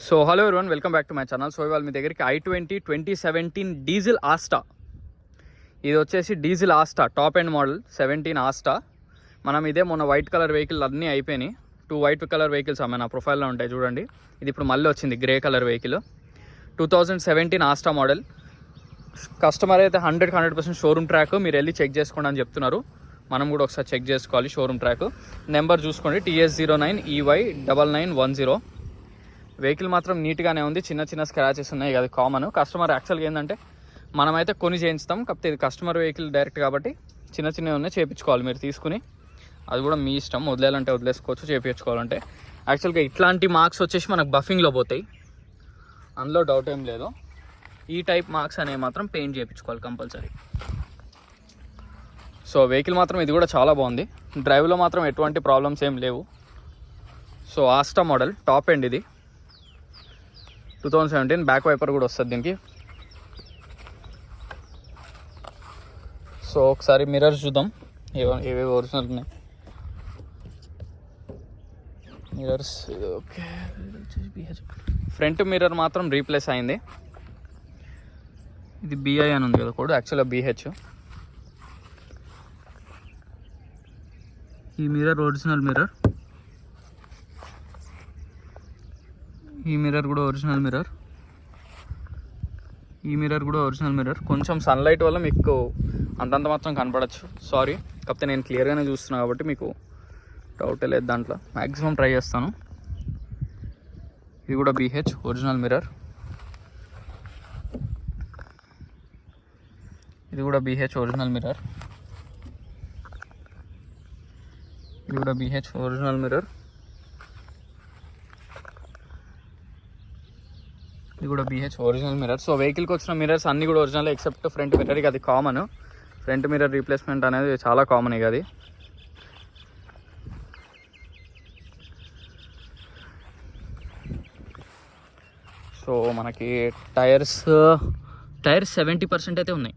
So hello everyone, welcome back to my channel. So ఇవాళ మీ దగ్గరికి i20 2017 diesel Asta. ఇది వచ్చేసి diesel Asta top end model 17 Asta. మనం ఇదే మొన్న వైట్ కలర్ వెహికల్ అన్నీ అయిపోయినాయి. 2 వైట్ కలర్ వెహికల్స్ నా ప్రొఫైల్లో ఉంటాయి చూడండి. ఇది ఇప్పుడు మళ్ళీ వచ్చింది grey colour vehicle. 2017 Asta model. Customer అయితే 100% షోరూమ్ ట్రాక్, మీరు వెళ్ళి చెక్ చేసుకోండి అని చెప్తున్నారు. మనం కూడా ఒకసారి చెక్ చేసుకోవాలి షోరూమ్ ట్రాక్. నెంబర్ చూసుకోండి TS09EY9910. వెహికల్ మాత్రం నీట్గానే ఉంది. చిన్న చిన్న స్క్రాచెస్ ఉన్నాయి, అది కామన్. కస్టమర్ యాక్చువల్గా ఏంటంటే మనమైతే కొని చేయించుతాం, కాకపోతే ఇది కస్టమర్ వెహికల్ డైరెక్ట్ కాబట్టి చిన్న చిన్నవి ఉన్నాయి, చేయించుకోవాలి మీరు తీసుకుని. అది కూడా మీ ఇష్టం, వదిలేయాలంటే వదిలేసుకోవచ్చు, చేయించుకోవాలంటే. యాక్చువల్గా ఇట్లాంటి మార్క్స్ వచ్చేసి మనకు బఫింగ్లో పోతాయి, అందులో డౌట్ ఏం లేదు. ఈ టైప్ మార్క్స్ అనేవి మాత్రం పెయింట్ చేయించుకోవాలి కంపల్సరీ. సో వెహికల్ మాత్రం ఇది కూడా చాలా బాగుంది. డ్రైవ్లో మాత్రం ఎటువంటి ప్రాబ్లమ్స్ ఏం లేవు. So Asta model top end ఇది 2017. బ్యాక్ వైపర్ కూడా వస్తుంది దీనికి. సో ఒకసారి మిర్రర్స్ చూద్దాం ఏవేవి ఒరిజినల్ ఉన్నాయి. Mirrors okay. ఫ్రంట్ మిర్రర్ మాత్రం రీప్లేస్ అయింది. ఇది BI అని ఉంది కదా కోడ్, యాక్చువల్గా BH. ఈ మిర్రర్ ఒరిజినల్ మిర్రర్, ఈ మిర్రర్ కూడా ఒరిజినల్ మిర్రర్, ఈ మిర్రర్ కూడా ఒరిజినల్ మిర్రర్. కొంచెం సన్లైట్ వల్ల మీకు అంతంత మాత్రం కనపడచ్చు, సారీ. కాకపోతే నేను క్లియర్గానే చూస్తున్నాను కాబట్టి మీకు డౌటే లేదు దాంట్లో. మ్యాక్సిమం ట్రై చేస్తాను. ఇది కూడా BH ఒరిజినల్ మిర్రర్, ఇది కూడా BH ఒరిజినల్ మిర్రర్, ఇది కూడా BH ఒరిజినల్ మిర్రర్, ఇది కూడా BH ఒరిజినల్ మిర్రర్. సో వెహికల్కి వచ్చిన మిర్రర్స్ అన్నీ కూడా ఒరిజినల్ ఎక్సెప్ట్ ఫ్రంట్ మిర్రర్. ఇక అది కామన్, ఫ్రంట్ మిర్రర్ రీప్లేస్మెంట్ అనేది చాలా కామన్. ఇక అది సో మనకి టైర్స్ 70% అయితే ఉన్నాయి.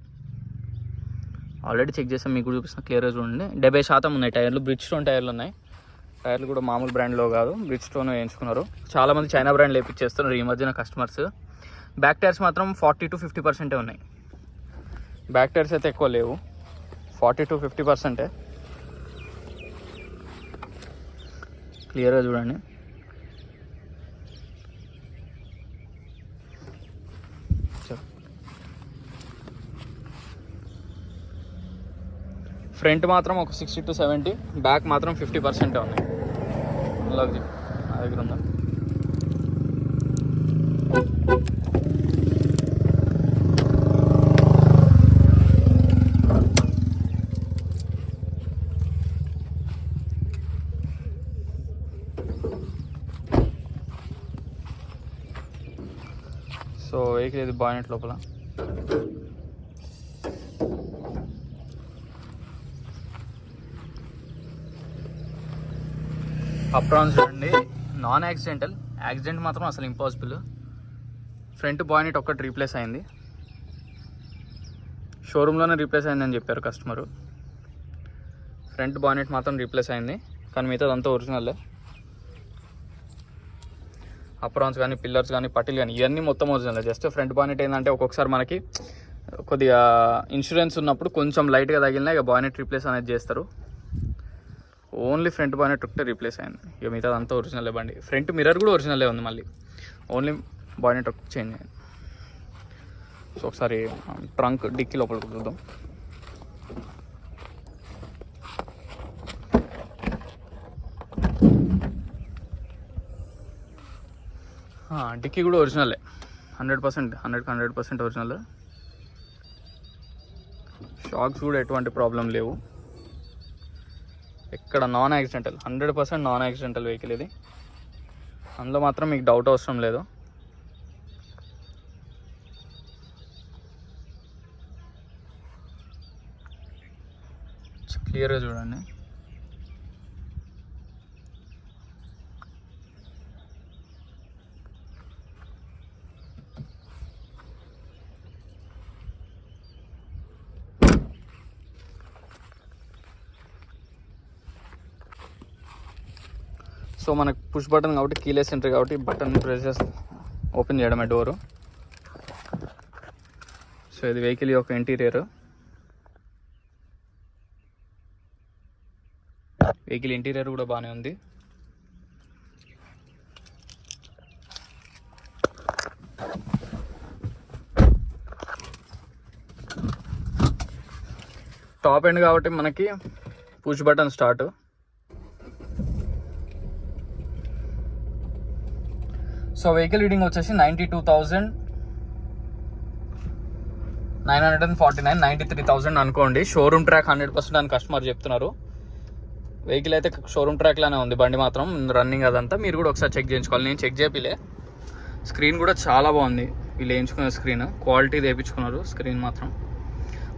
ఆల్రెడీ చెక్ చేసాం, మీకు కూడా చూపిస్తున్నా, క్లియర్గా చూడండి. 70% ఉన్నాయి టైర్లు. బ్రిడ్జ్ స్టోన్ టైర్లు ఉన్నాయి. టైర్లు కూడా మామూలు బ్రాండ్లో కాదు, బ్రిడ్జ్ స్టోన్ వేయించుకున్నారు. చాలామంది చైనా బ్రాండ్లు వేయించేస్తున్నారు ఈ మధ్యన కస్టమర్స్. బ్యాక్ టైర్స్ మాత్రం 40 to 50% ఉన్నాయి. బ్యాక్ టైర్స్ అయితే ఎక్కువ లేవు, 40 to 50%. క్లియర్గా చూడండి. ఫ్రంట్ మాత్రం ఒక 60 to 70, బ్యాక్ మాత్రం 50% ఉన్నాయి. అలాగే నా దగ్గర ఉందా. సో వెహికల్ ఇది బానెట్ లోపల. అప్రాన్స్ చూడండి, నాన్ యాక్సిడెంటల్. యాక్సిడెంట్ మాత్రం అసలు ఇంపాసిబుల్. ఫ్రంట్ బానెట్ ఒక్కటి రీప్లేస్ అయింది, షోరూంలోనే రీప్లేస్ అయిందని చెప్పారు కస్టమరు. ఫ్రంట్ బానెట్ మాత్రం రీప్లేస్ అయింది, కానీ మిగతాదంతా ఒరిజినల్లే. అప్రాన్స్ కానీ, పిల్లర్స్ కానీ, పట్టీలు కానీ ఇవన్నీ మొత్తం ఒరిజినల్. జస్ట్ ఫ్రంట్ బానెట్ ఏంటంటే ఒక్కొక్కసారి మనకి కొద్దిగా ఇన్సూరెన్స్ ఉన్నప్పుడు కొంచెం లైట్గా తగిలినా ఇక బానెట్ రీప్లేస్ అనేది చేస్తారు. ఓన్లీ ఫ్రంట్ బానెట్ ఒకటే రీప్లేస్ అయింది, ఇక మిగతాది అంతా ఒరిజినల్ బండి. ఫ్రంట్ మిర్రర్ కూడా ఒరిజినలే ఉంది, మళ్ళీ ఓన్లీ బానెట్ ఒకటి చేంజ్ అయింది. సో ఒకసారి ట్రంక్ డిక్కీ లోపలికి చూద్దాం. డిక్కీ కూడా ఒరిజినలే, 100% ఒరిజినల్. షాక్స్ కూడా ఎటువంటి ప్రాబ్లం లేవు. ఇక్కడ non accidental, 100% non accidental vehicle ఇది. అందులో మాత్రం మీకు డౌట్ అవసరం లేదు. క్లియర్గా చూడండి. సో మనకు పుష్ బటన్ కాబట్టి, కీలెస్ ఎంట్రీ కాబట్టి బటన్ ప్రెస్ చేస్తే ఓపెన్ చేయడమే డోరు. సో ఇది వెహికల్ యొక్క ఇంటీరియర్. వెహికల్ ఇంటీరియర్ కూడా బాగానే ఉంది. టాప్ ఎండ్ కాబట్టి మనకి push button start. So vehicle reading వచ్చేసి 92,949, 93,000 అనుకోండి. షోరూమ్ ట్రాక్ 100% అని కస్టమర్ చెప్తున్నారు. వెహికల్ అయితే షోరూమ్ ట్రాక్ లానే ఉంది, బండి మాత్రం రన్నింగ్ అదంతా మీరు కూడా ఒకసారి చెక్ చేయించుకోవాలి. నేను చెక్ చేపిలే. స్క్రీన్ కూడా చాలా బాగుంది, వీళ్ళు వేయించుకున్న స్క్రీన్ క్వాలిటీ వేయించుకున్నారు. స్క్రీన్ మాత్రం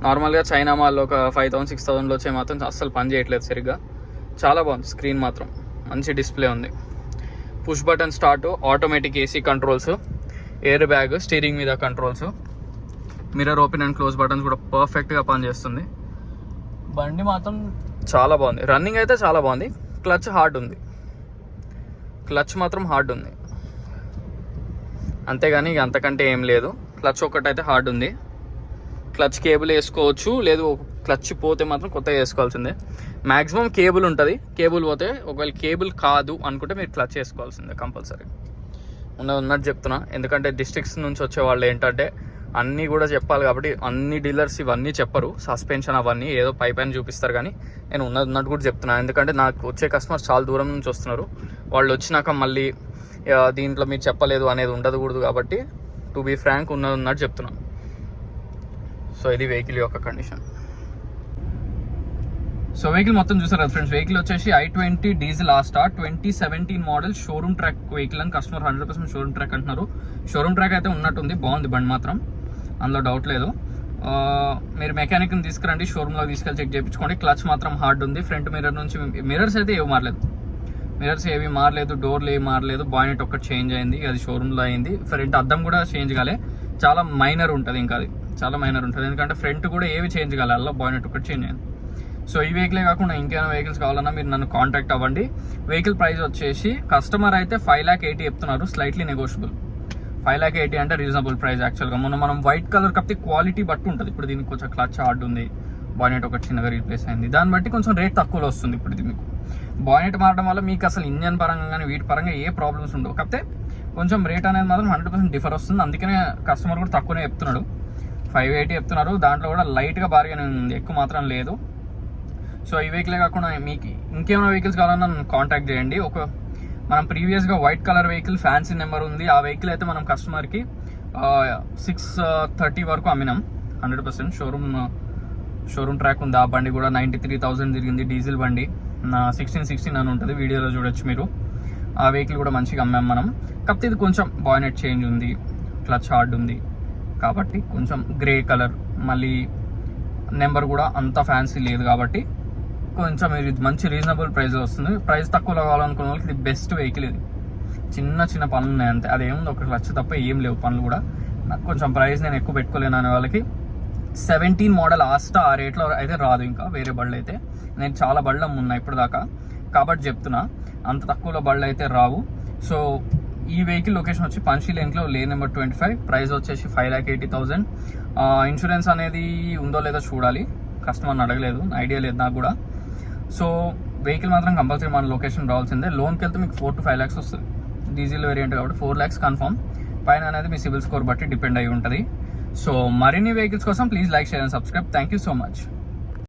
నార్మల్గా చైనా మాల్లో ఒక 5,000 6,000లో వచ్చే మాత్రం అస్సలు పని చేయట్లేదు సరిగ్గా. చాలా బాగుంది స్క్రీన్ మాత్రం, మంచి డిస్ప్లే ఉంది. Push button start, automatic AC controls, air bag, steering మీద controls, mirror open and close buttons కూడా పర్ఫెక్ట్గా పనిచేస్తుంది. బండి మాత్రం చాలా బాగుంది, రన్నింగ్ అయితే చాలా బాగుంది. క్లచ్ హార్డ్ ఉంది, క్లచ్ మాత్రం హార్డ్ ఉంది అంతేగాని ఇక అంతకంటే ఏం లేదు. క్లచ్ ఒక్కటైతే హార్డ్ ఉంది. క్లచ్ కేబుల్ వేసుకోవచ్చు, లేదు క్లచ్ పోతే మాత్రం కొత్తగా వేసుకోవాల్సిందే. మ్యాక్సిమం కేబుల్ ఉంటుంది, కేబుల్ పోతే ఒకవేళ కేబుల్ కాదు అనుకుంటే మీరు క్లచ్ వేసుకోవాల్సిందే కంపల్సరీ. ఉన్నట్టు చెప్తున్నా, ఎందుకంటే డిస్ట్రిక్ట్స్ నుంచి వచ్చే వాళ్ళు ఏంటంటే అన్నీ కూడా చెప్పాలి కాబట్టి అన్ని డీలర్స్ ఇవన్నీ చెప్పరు. సస్పెన్షన్ అవన్నీ ఏదో పైన చూపిస్తారు, కానీ నేను ఉన్నట్టు కూడా చెప్తున్నాను. ఎందుకంటే నాకు వచ్చే కస్టమర్స్ చాలా దూరం నుంచి వస్తున్నారు. వాళ్ళు వచ్చినాక మళ్ళీ దీంట్లో మీరు చెప్పలేదు అనేది ఉండకూడదు కాబట్టి టు బీ ఫ్రాంక్ ఉన్నట్టు చెప్తున్నాను. సో ఇది వెహికల్ యొక్క కండిషన్. సో వెహికల్ మొత్తం చూసారు కదా ఫ్రెండ్స్. వెహికల్ వచ్చేసి i20 diesel Asta 2017 model showroom track vehicle అని కస్టమర్ 100% షోరూమ్ ట్రాక్ అంటున్నారు. షోరూమ్ ట్రాక్ అయితే ఉన్నట్టుంది, బాగుంది బండి మాత్రం, అందులో డౌట్ లేదు. మీరు మెకానిక్ని తీసుకురండి, షోరూమ్లో తీసుకెళ్ళి చెక్ చేయించుకోండి. క్లచ్ మాత్రం హార్డ్ ఉంది. ఫ్రంట్ మిర్రర్ నుంచి మిర్రర్స్ అయితే ఏవి మారలేదు, డోర్లు ఏవి మారలేదు. బాయినెట్ ఒక్కటి చేంజ్ అయింది, అది షోరూమ్లో అయింది. ఫ్రంట్ అద్దం కూడా చేంజ్ కాలే, చాలా మైనర్ ఉంటుంది, ఇంకా అది చాలా మైనర్ ఉంటుంది. ఎందుకంటే ఫ్రంట్ కూడా ఏవి చేంజ్ కాలే, అలా బాయినెట్ ఒకటి చేంజ్ అయింది. సో ఈ వెహికలే కాకుండా ఇంకేమైనా వెహికల్స్ కావాలన్నా మీరు నన్ను కాంటాక్ట్ అవ్వండి. వెహికల్ ప్రైస్ వచ్చేసి కస్టమర్ అయితే 5,80,000 చెప్తున్నారు, స్లైట్లీ నెగోషియబుల్. 5,80,000 అంటే రీజనబుల్ ప్రైస్ యాక్చువల్గా. మనం వైట్ కలర్ కాకపోతే క్వాలిటీ బట్టి ఉంటుంది. ఇప్పుడు దీనికి కొంచెం క్లచ్ హార్డ్ ఉంది, బాయినెట్ ఒకటి చిన్నగా రీప్లేస్ అయింది, దాన్ని బట్టి కొంచెం రేట్ తక్కువలో వస్తుంది. ఇప్పుడు ఇది మీకు బాయినెట్ మారడం వల్ల మీకు అసలు ఇంజన్ పరంగా కానీ వీటి పరంగా ఏ ప్రాబ్లమ్స్ ఉండవు. కాకపోతే కొంచెం రేట్ అనేది మాత్రం 100% డిఫర్ వస్తుంది. అందుకనే కస్టమర్ కూడా తక్కువనే చెప్తున్నాడు, 580 చెప్తున్నారు. దాంట్లో కూడా లైట్గా బార్గెన్ ఉంది, ఎక్కువ మాత్రం లేదు. సో ఈ వెహికలే కాకుండా మీకు ఇంకేమైనా వెహికల్స్ కావాలన్నా నన్ను కాంటాక్ట్ చేయండి. మనం ప్రీవియస్గా white colour vehicle fancy number ఉంది, ఆ వెహికల్ అయితే మనం కస్టమర్కి 630 వరకు అమ్మినాం. 100% షోరూమ్ ట్రాక్ ఉంది. ఆ బండి కూడా 93,000 తిరిగింది, డీజిల్ బండి. 1616 అని ఉంటుంది, వీడియోలో చూడొచ్చు మీరు. ఆ వెహికల్ కూడా మంచిగా అమ్మాం మనం. కాకపోతే ఇది కొంచెం బాయినెట్ చేంజ్ ఉంది, క్లచ్ హార్డ్ ఉంది కాబట్టి కొంచెం గ్రే కలర్, మళ్ళీ నెంబర్ కూడా అంత ఫ్యాన్సీ లేదు కాబట్టి కొంచెం ఇది మంచి రీజనబుల్ ప్రైస్లో వస్తుంది. ప్రైస్ తక్కువలో కావాలనుకున్న వాళ్ళకి ఇది బెస్ట్ వెహికల్. ఇది చిన్న పనులు ఉన్నాయి అంతే, అదేముంది ఒక క్లచ్ తప్ప ఏం లేవు పనులు కూడా. నాకు కొంచెం ప్రైస్ నేను ఎక్కువ పెట్టుకోలేను అనే వాళ్ళకి 17 మోడల్ ఆస్టా ఆ రేట్లో అయితే రాదు. ఇంకా వేరే బళ్ళు అయితే నేను చాలా బళ్ళు అమ్మున్నా ఇప్పుడు దాకా కాబట్టి చెప్తున్నా, అంత తక్కువలో బళ్ళు అయితే రావు. సో ఈ వెహికల్ లొకేషన్ వచ్చి పంచీలేన్లో లేన్ నెంబర్ 25, ప్రైస్ వచ్చేసి 5,80,000. ఇన్సూరెన్స్ అనేది ఉందో లేదో చూడాలి, కస్టమర్ని అడగలేదు, ఐడియా లేదు నాకు కూడా. సో వెహికల్ మాత్రం కంపల్సరీ మన లొకేషన్ రావాల్సిందే. లోన్కి వెళ్తే మీకు 4 to 5 lakhs వస్తుంది, డీజిల్ వేరియంట్ కాబట్టి 4 lakhs కన్ఫర్మ్. పైన అనేది మీ సిబిల్ స్కోర్ బట్టి డిపెండ్ అయి ఉంటుంది. సో మరిన్ని వెహికల్స్ కోసం please like, share and subscribe. Thank you so much.